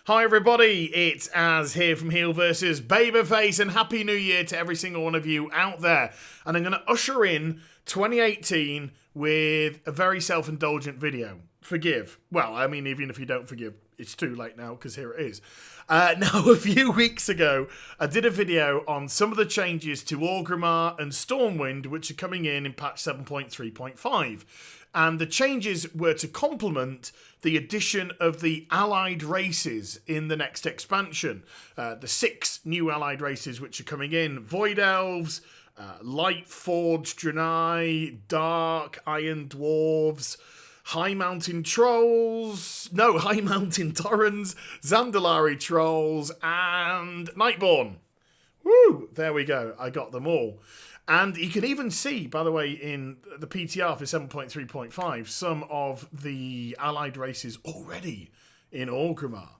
Hi everybody, it's Az here from HeelvsBabyface, and Happy New Year to every single one of you out there. And I'm going to usher in 2018 with a very self-indulgent video. Forgive. Well, I mean, even if you don't forgive, it's too late now, because here it is. Now, a few weeks ago, I did a video on some of the changes to Orgrimmar and Stormwind, which are coming in patch 7.3.5. And the changes were to complement the addition of the allied races in the next expansion. The 6 new allied races which are coming in: Void Elves, Light Forged Draenei, Dark Iron Dwarves, High Mountain Trolls, High Mountain Torrens, Zandalari Trolls, and Nightborn. Woo! There we go. I got them all. And you can even see, by the way, in the PTR for 7.3.5, some of the allied races already in Orgrimmar.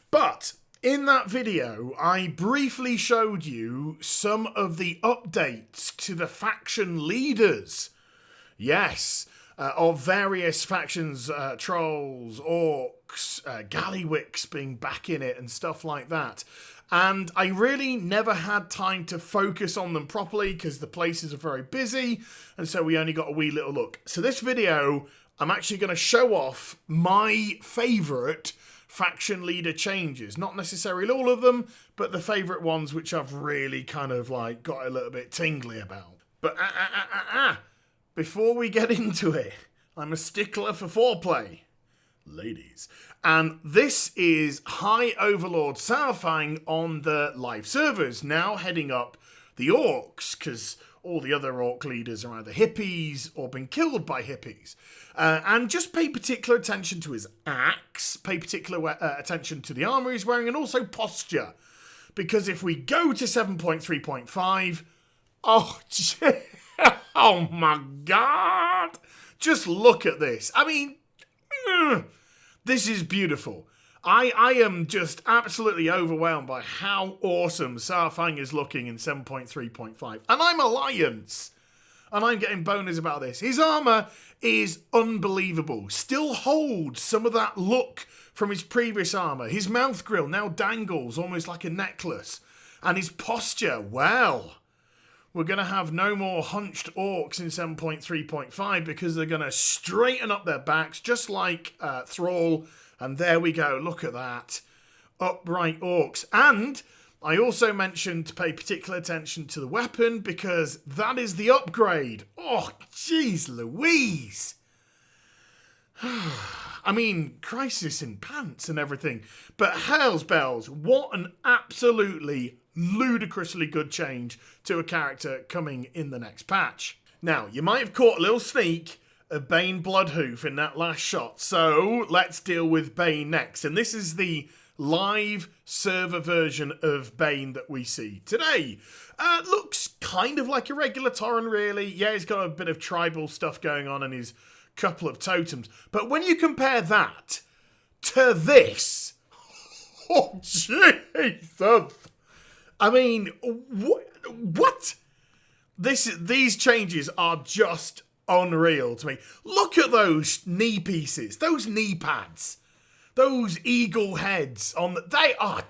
But in that video, I briefly showed you some of the updates to the faction leaders. Yes, of various factions, trolls, orcs, Gallywicks being back in it and stuff like that. And I really never had time to focus on them properly because the places are very busy, and so we only got a wee little look. So this video, I'm actually going to show off my favourite faction leader changes. Not necessarily all of them, but the favourite ones which I've really kind of like got a little bit tingly about. But before we get into it, I'm a stickler for foreplay. Ladies. And this is High Overlord Saurfang on the live servers, now heading up the orcs, because all the other orc leaders are either hippies or been killed by hippies. And just pay particular attention to his axe, pay particular attention to the armour he's wearing, and also posture. Because if we go to 7.3.5, oh my god, just look at this. I mean, this is beautiful. I am just absolutely overwhelmed by how awesome Saurfang is looking in 7.3.5. And I'm Alliance. And I'm getting boners about this. His armour is unbelievable. Still holds some of that look from his previous armour. His mouth grill now dangles almost like a necklace. And his posture, well, we're going to have no more hunched orcs in 7.3.5 because they're going to straighten up their backs just like Thrall. And there we go. Look at that. Upright orcs. And I also mentioned to pay particular attention to the weapon because that is the upgrade. Oh, jeez Louise. I mean, crisis in pants and everything. But hell's bells, what an absolutely ludicrously good change to a character coming in the next patch. Now, you might have caught a little sneak of Baine Bloodhoof in that last shot, so let's deal with Baine next. And this is the live server version of Baine that we see today. Looks kind of like a regular Tauren, really. Yeah, he's got a bit of tribal stuff going on and his couple of totems. But when you compare that to this, oh, Jesus! I mean, what? These changes are just unreal to me. Look at those knee pieces, those knee pads, those eagle heads on they are,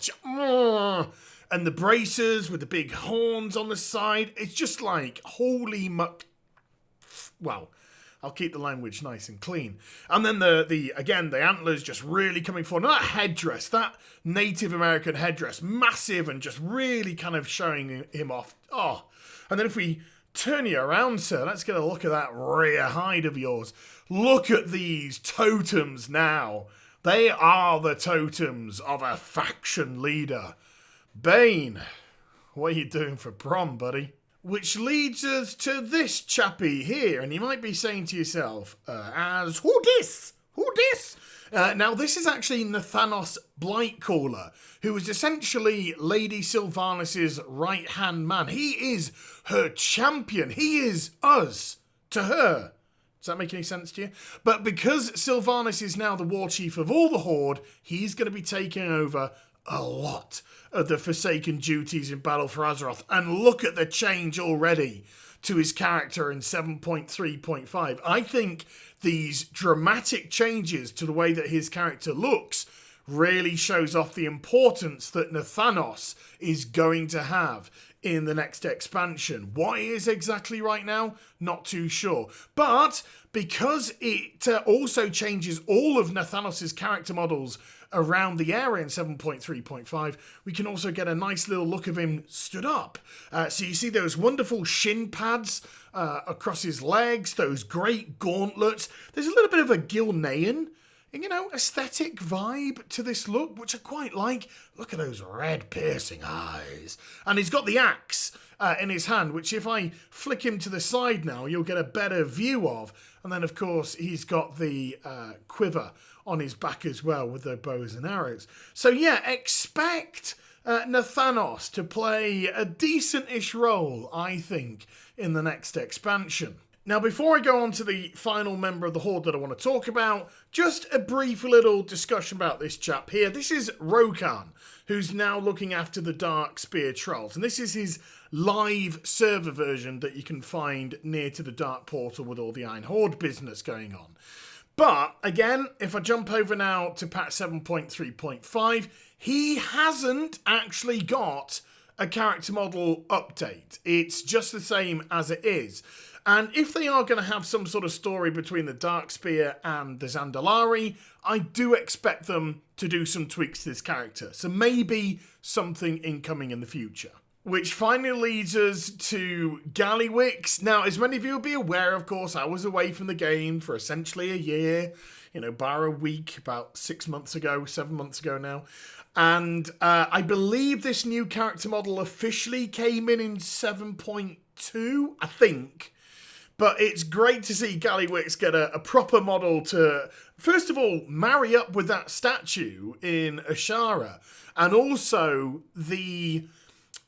and the bracers with the big horns on the side. It's just like holy muck. Well, I'll keep the language nice and clean. And then the antlers just really coming forward. And that headdress, that Native American headdress, massive and just really kind of showing him off. Oh, and then if we turn you around, sir, let's get a look at that rear hide of yours. Look at these totems now. They are the totems of a faction leader. Baine, what are you doing for prom, buddy? Which leads us to this chappy here. And you might be saying to yourself, as who dis? Who dis? Now, this is actually Nathanos Blightcaller, who is essentially Lady Sylvanas' right-hand man. He is her champion. He is us to her. Does that make any sense to you? But because Sylvanas is now the war chief of all the Horde, he's going to be taking over a lot of the Forsaken duties in Battle for Azeroth. And look at the change already to his character in 7.3.5. I think these dramatic changes to the way that his character looks really shows off the importance that Nathanos is going to have in the next expansion. What it is exactly right now, not too sure. But because it also changes all of Nathanos' character models around the area in 7.3.5, we can also get a nice little look of him stood up. So you see those wonderful shin pads across his legs, those great gauntlets. There's a little bit of a Gilnean, aesthetic vibe to this look, which I quite like. Look at those red piercing eyes. And he's got the axe in his hand, which if I flick him to the side now, you'll get a better view of. And then, of course, he's got the quiver on his back as well with the bows and arrows. So, yeah, expect Nathanos to play a decent-ish role, I think, in the next expansion. Now, before I go on to the final member of the Horde that I want to talk about, just a brief little discussion about this chap here. This is Rokan, who's now looking after the Dark Spear Trolls. And this is his live server version that you can find near to the Dark Portal with all the Iron Horde business going on. But, again, if I jump over now to patch 7.3.5, he hasn't actually got a character model update. It's just the same as it is. And if they are going to have some sort of story between the Darkspear and the Zandalari, I do expect them to do some tweaks to this character. So maybe something incoming in the future. Which finally leads us to Gallywix. Now, as many of you will be aware, of course, I was away from the game for essentially a year, bar a week, about 7 months ago now. And I believe this new character model officially came in 7.2, I think. But it's great to see Gallywix get a proper model to, first of all, marry up with that statue in Ashara. And also the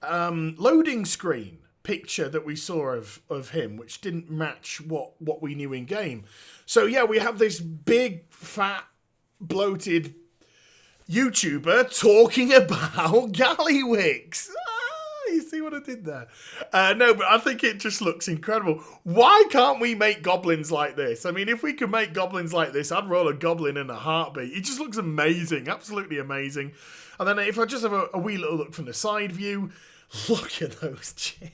loading screen picture that we saw of him, which didn't match what we knew in game. So yeah, we have this big, fat, bloated YouTuber talking about Gallywix. You see what I did there? No, but I think it just looks incredible. Why can't we make goblins like this? I mean, if we could make goblins like this, I'd roll a goblin in a heartbeat. It just looks amazing, absolutely amazing. And then if I just have a wee little look from the side view, look at those chins.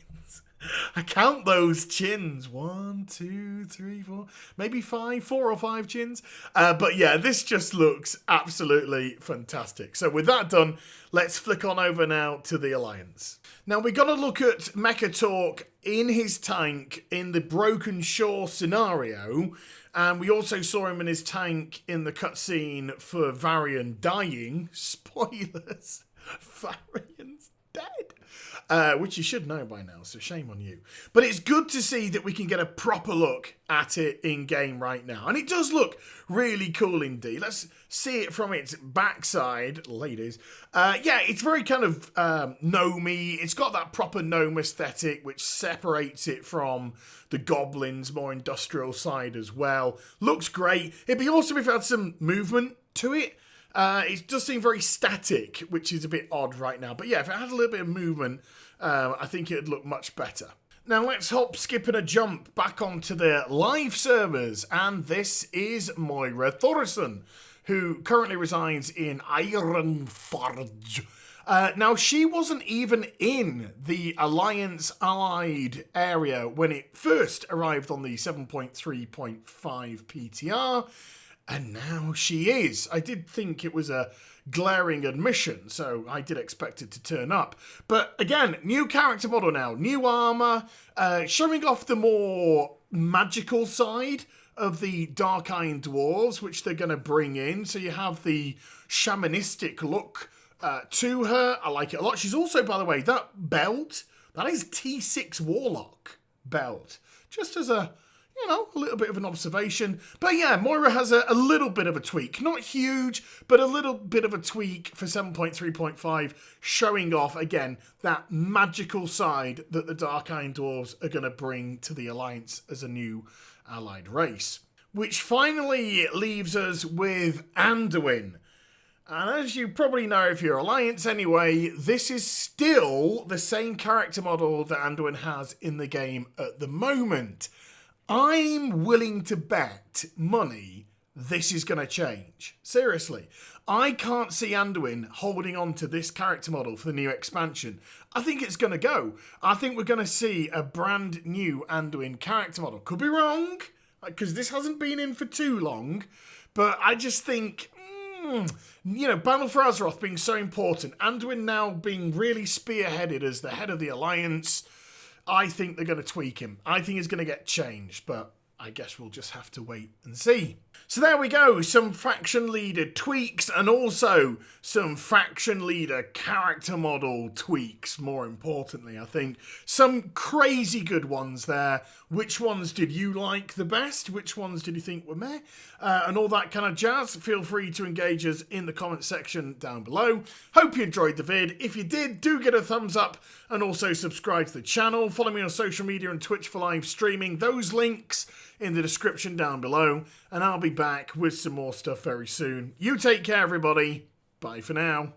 I count those chins. 1, 2, 3, 4, maybe 5, 4 or 5 chins. But yeah, this just looks absolutely fantastic. So with that done, let's flick on over now to the Alliance. Now we got to look at Mecha Talk in his tank in the Broken Shore scenario. And we also saw him in his tank in the cutscene for Varian dying. Spoilers. Varian's dead. Which you should know by now, so shame on you. But it's good to see that we can get a proper look at it in-game right now. And it does look really cool indeed. Let's see it from its backside, ladies. Yeah, it's very kind of gnome-y. It's got that proper gnome aesthetic, which separates it from the goblins' more industrial side as well. Looks great. It'd be awesome if it had some movement to it. It does seem very static, which is a bit odd right now. But yeah, if it had a little bit of movement, I think it would look much better. Now let's hop, skip and a jump back onto the live servers. And this is Moira Thorson, who currently resides in Ironforge. Now, she wasn't even in the Alliance Allied area when it first arrived on the 7.3.5 PTR. And now she is. I did think it was a glaring admission, so I did expect it to turn up. But again, new character model now, new armor, showing off the more magical side of the Dark Iron Dwarves, which they're going to bring in. So you have the shamanistic look to her. I like it a lot. She's also, by the way, that belt, that is T6 Warlock belt. Just as a little bit of an observation. But yeah, Moira has a little bit of a tweak. Not huge, but a little bit of a tweak for 7.3.5, showing off, again, that magical side that the Dark Iron Dwarves are going to bring to the Alliance as a new allied race. Which finally leaves us with Anduin. And as you probably know if you're Alliance anyway, this is still the same character model that Anduin has in the game at the moment. I'm willing to bet money this is going to change. Seriously. I can't see Anduin holding on to this character model for the new expansion. I think it's going to go. I think we're going to see a brand new Anduin character model. Could be wrong, because this hasn't been in for too long. But I just think, you know, Battle for Azeroth being so important, Anduin now being really spearheaded as the head of the Alliance, I think they're going to tweak him. I think he's going to get changed, but I guess we'll just have to wait and see. So there we go, some faction leader tweaks and also some faction leader character model tweaks, more importantly, I think. Some crazy good ones there. Which ones did you like the best? Which ones did you think were meh? And all that kind of jazz. Feel free to engage us in the comment section down below. Hope you enjoyed the vid. If you did, do get a thumbs up and also subscribe to the channel. Follow me on social media and Twitch for live streaming. Those links in the description down below. And I'll be back with some more stuff very soon. You take care, everybody. Bye for now.